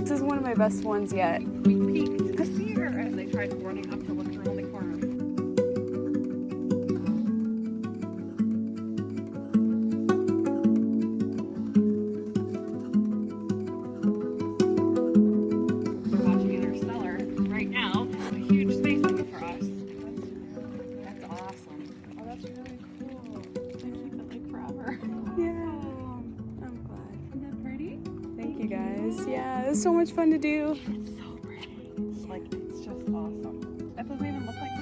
This is one of my best ones yet. We peeked to see her as they tried running up to look around the corner. We're watching Interstellar right now. It's a huge space movie for us. That's awesome. Oh, that's really cool. I keep it like forever. Yeah. I'm glad. Isn't that pretty? Thank you guys. Yeah, it was so much fun to do. It's so pretty. Like, it's just awesome. That doesn't even look like